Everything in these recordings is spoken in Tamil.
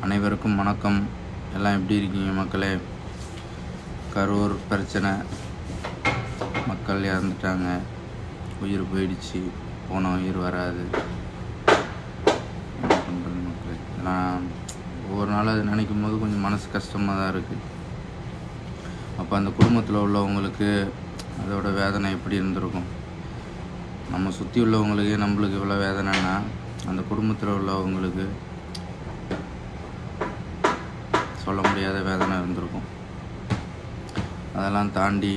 அனைவருக்கும் வணக்கம். எல்லாம் எப்படி இருக்கீங்க மக்களே? கரூர் பிரச்சனை, மக்கள் இறந்துட்டாங்க, உயிர் போயிடுச்சு, போன உயிர் வராது. என்ன பண்ணுறது மக்களே? நான் ஒவ்வொரு நாளும் அது நினைக்கும் போது கொஞ்சம் மனசு கஷ்டமாக தான் இருக்குது. அப்போ அந்த குடும்பத்தில் உள்ளவங்களுக்கு அதோட வேதனை எப்படி இருந்திருக்கும்? நம்ம சுற்றி உள்ளவங்களுக்கே நம்மளுக்கு இவ்வளோ வேதனைன்னா அந்த குடும்பத்தில் உள்ளவங்களுக்கு சொல்ல முடியாத வேதனை இருந்திருக்கும். அதெல்லாம் தாண்டி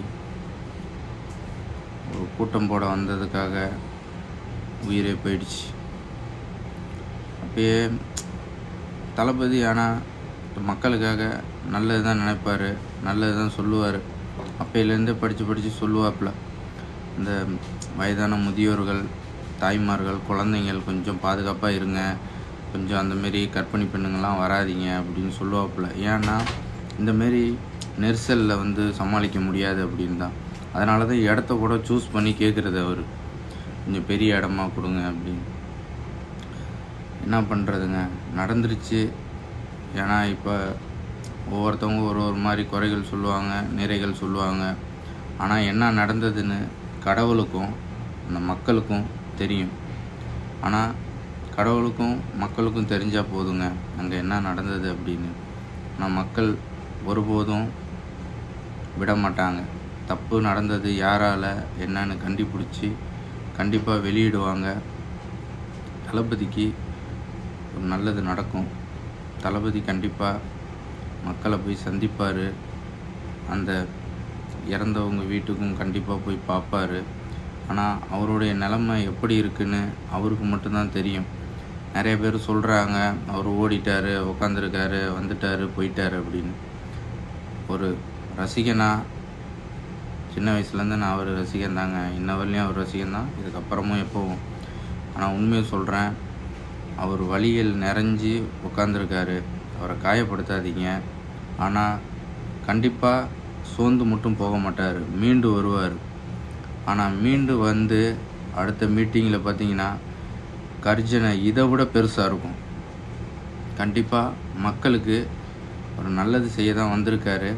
ஒரு கூட்டம் போட வந்ததுக்காக உயிரே போயிடுச்சு. அப்பயே தளபதி ஆனால் மக்களுக்காக நல்லது தான் நினைப்பார், நல்லது தான் சொல்லுவார். அப்பையிலேருந்தே படித்து சொல்லுவாப்புல, இந்த வயதான முதியோர்கள், தாய்மார்கள், குழந்தைங்கள் கொஞ்சம் பாதுகாப்பாக இருங்க, கொஞ்சம் அந்தமாரி கர்ப்பிணி பெண்ணுங்கள்லாம் வராதிங்க அப்படின்னு சொல்லுவாப்புல. ஏன்னா இந்தமாரி நெரிசலில் சமாளிக்க முடியாது அப்படின்னு தான். அதனால தான் இடத்த கூட சூஸ் பண்ணி கேட்குறது அவர், கொஞ்சம் பெரிய இடமா கொடுங்க அப்படின்னு. என்ன பண்ணுறதுங்க, நடந்துருச்சு. ஏன்னா இப்போ ஒவ்வொருத்தவங்க ஒரு மாதிரி குறைகள் சொல்லுவாங்க, நிறைகள் சொல்லுவாங்க. ஆனால் என்ன நடந்ததுன்னு கடவுளுக்கும் அந்த மக்களுக்கும் தெரியும். ஆனால் கடவுளுக்கும் மக்களுக்கும் தெரிஞ்சால் போதுங்க அங்கே என்ன நடந்தது அப்படின்னு. ஆனால் மக்கள் ஒருபோதும் விட மாட்டாங்க. தப்பு நடந்தது யாரால் என்னன்னு கண்டுபிடிச்சி கண்டிப்பாக வெளியிடுவாங்க. தளபதிக்கு ஒரு நல்லது நடக்கும். தளபதி கண்டிப்பாக மக்களை போய் சந்திப்பார். அந்த இறந்தவங்க வீட்டுக்கும் கண்டிப்பாக போய் பார்ப்பார். ஆனால் அவருடைய நிலைமை எப்படி இருக்குன்னு அவருக்கு மட்டும்தான் தெரியும். நிறைய பேர் சொல்கிறாங்க, அவர் ஓடிட்டார், உக்காந்துருக்காரு, வந்துட்டார், போயிட்டார் அப்படின்னு. ஒரு ரசிகனாக சின்ன வயசுலேருந்து நான் அவர் ரசிகன் தாங்க, இன்ன வரலையும் அவர் ரசிகன் தான், இதுக்கப்புறமும் எப்போவும். ஆனால் உண்மையை சொல்கிறேன், அவர் வலியில் நிறைஞ்சி உட்காந்துருக்காரு. அவரை காயப்படுத்தாதீங்க. ஆனால் கண்டிப்பாக சோர்ந்து மட்டும் போக மாட்டார், மீண்டு வருவார். ஆனால் மீண்டு வந்து அடுத்த மீட்டிங்கில் பார்த்தீங்கன்னா கர்ஜனை இதை விட பெருசாக இருக்கும். கண்டிப்பாக மக்களுக்கு ஒரு நல்லது செய்ய தான் வந்திருக்காரு.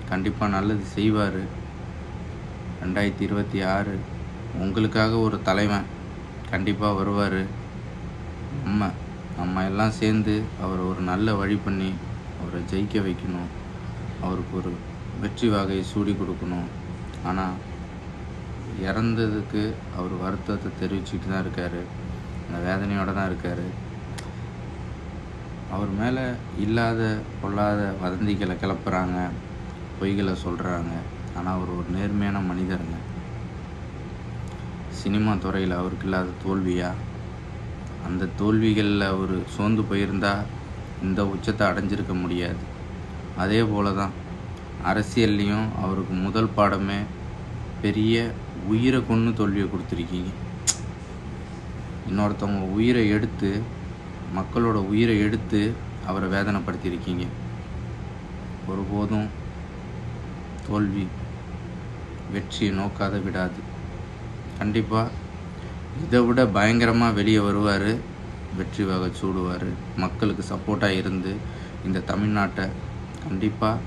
கண்டிப்பாக நல்லது செய்வார். 2026 உங்களுக்காக ஒரு தலைவன் கண்டிப்பாக வருவார். நம்ம எல்லாம் சேர்ந்து அவரை ஒரு நல்ல வழி பண்ணி அவரை ஜெயிக்க வைக்கணும். அவருக்கு ஒரு வெற்றி வாகையை சூடி கொடுக்கணும். ஆனால் இறந்ததுக்கு அவர் வருத்தத்தை தெரிவிச்சுட்டு தான் இருக்கார், அந்த வேதனையோடு தான் இருக்கார். அவர் மேலே இல்லாத பொல்லாத வதந்திகளை கிளப்புறாங்க, பொய்களை சொல்கிறாங்க. ஆனால் அவர் ஒரு நேர்மையான மனிதருங்க. சினிமா துறையில் அவருக்கு இல்லாத தோல்வியா? அந்த தோல்விகளில் அவர் சோர்ந்து போயிருந்தால் இந்த உச்சத்தை அடைஞ்சிருக்க முடியாது. அதே போல தான் அரசியல்லையும் அவருக்கு முதல் பாடமே பெரிய உயிரை கொண்டு தோல்வியை கொடுத்துருக்கீங்க. இன்னொருத்தவங்க உயிரை எடுத்து, மக்களோட உயிரை எடுத்து அவரை வேதனைப்படுத்தியிருக்கீங்க. ஒருபோதும் தோல்வி வெற்றியை நோக்காத விடாது. கண்டிப்பாக இதை விட பயங்கரமாக வெளியே வருவார், வெற்றி வகை சூடுவார். மக்களுக்கு சப்போர்ட்டாக இருந்து இந்த தமிழ்நாட்டை கண்டிப்பாக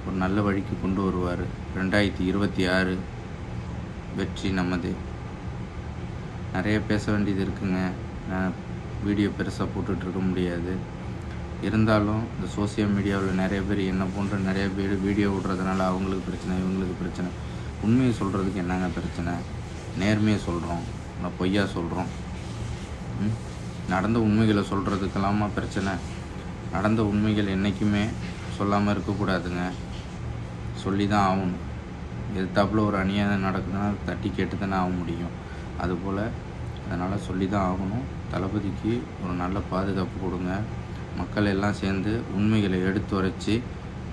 ஒரு நல்ல வழிக்கு கொண்டு வருவார். 2026 வெற்றி நமது. நிறைய பேச வேண்டியது இருக்குங்க. நான் வீடியோ பெருசாக போட்டுட்ருக்க முடியாது. இருந்தாலும் இந்த சோசியல் மீடியாவில் நிறைய பேர் என்ன போன்ற நிறைய பேர் வீடியோ விடுறதுனால அவங்களுக்கு பிரச்சனை, இவங்களுக்கு பிரச்சனை. உண்மையை சொல்கிறதுக்கு என்னங்க பிரச்சனை? நேர்மையை சொல்கிறோம், நான் பொய்யா சொல்கிறோம்? நடந்த உண்மைகளை சொல்கிறதுக்கெல்லாமா பிரச்சனை? நடந்த உண்மைகள் என்றைக்குமே சொல்லாமல் இருக்கக்கூடாதுங்க, சொல்லி தான் ஆகணும். எதிர்த்தாப்புல ஒரு அநியாயம் நடக்குதுன்னா தட்டி கேட்டு தானே ஆக முடியும். அதுபோல் அதனால் சொல்லி தான் ஆகணும். தளபதிக்கு ஒரு நல்ல பாதுகாப்பு கொடுங்க. மக்கள் எல்லாம் சேர்ந்து உண்மைகளை எடுத்துரைச்சி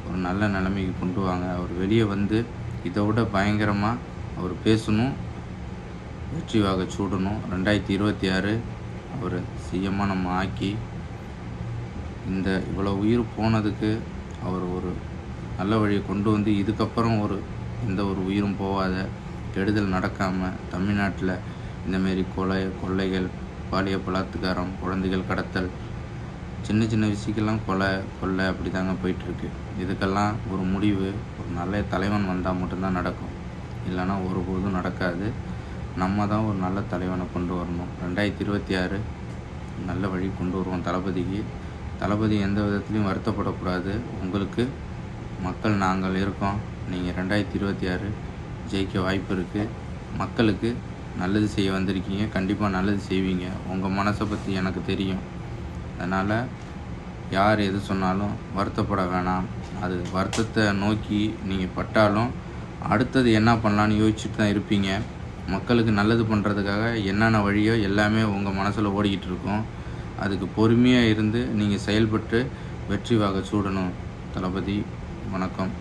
ஒரு நல்ல நிலைமைக்கு கொண்டு வாங்க. அவர் வெளியே வந்து இதை விட பயங்கரமாக அவர் பேசணும், வெற்றி வாகை சூடணும். 2026 அவர் சிஎம்மாக நம்ம ஆக்கி இந்த இவ்வளோ உயிர் போனதுக்கு அவர் ஒரு நல்ல வழியை கொண்டு வந்து இதுக்கப்புறம் எந்த ஒரு உயிரும் போகாத, கெடுதல் நடக்காமல் தமிழ்நாட்டில் இந்தமாரி கொள்ளைகள், பாலியல் பலாத்காரம், குழந்தைகள் கடத்தல், சின்ன சின்ன விஷயக்கெல்லாம் கொலை அப்படி தாங்க போயிட்டுருக்கு. இதுக்கெல்லாம் ஒரு முடிவு ஒரு நல்ல தலைவன் வந்தால் மட்டும்தான் நடக்கும். இல்லைன்னா ஒருபோதும் நடக்காது. நம்ம தான் ஒரு நல்ல தலைவனை கொண்டு வரணும். 2026 நல்ல வழி கொண்டு வருவோம் தளபதிக்கு. தளபதி எந்த விதத்துலையும் வருத்தப்படக்கூடாது. உங்களுக்கு மக்கள் நாங்கள் இருக்கோம். நீங்கள் 2026 ஜெயிக்க வாய்ப்பு இருக்குது. மக்களுக்கு நல்லது செய்ய வந்திருக்கீங்க. கண்டிப்பாக நல்லது செய்வீங்க. உங்கள் மனசை பற்றி எனக்கு தெரியும். அதனால் யார் எது சொன்னாலும் வருத்தப்பட வேணாம். அது வருத்தத்தை நோக்கி நீங்கள் பட்டாலும் அடுத்தது என்ன பண்ணலான்னு யோசிச்சுட்டு தான் இருப்பீங்க. மக்களுக்கு நல்லது பண்ணுறதுக்காக என்னென்ன வழியோ எல்லாமே உங்கள் மனசில் ஓடிக்கிட்டு இருக்கும். அதுக்கு பொறுமையாக இருந்து நீங்கள் செயல்பட்டு வெற்றி வாகை சூடணும். தளபதி வணக்கம்.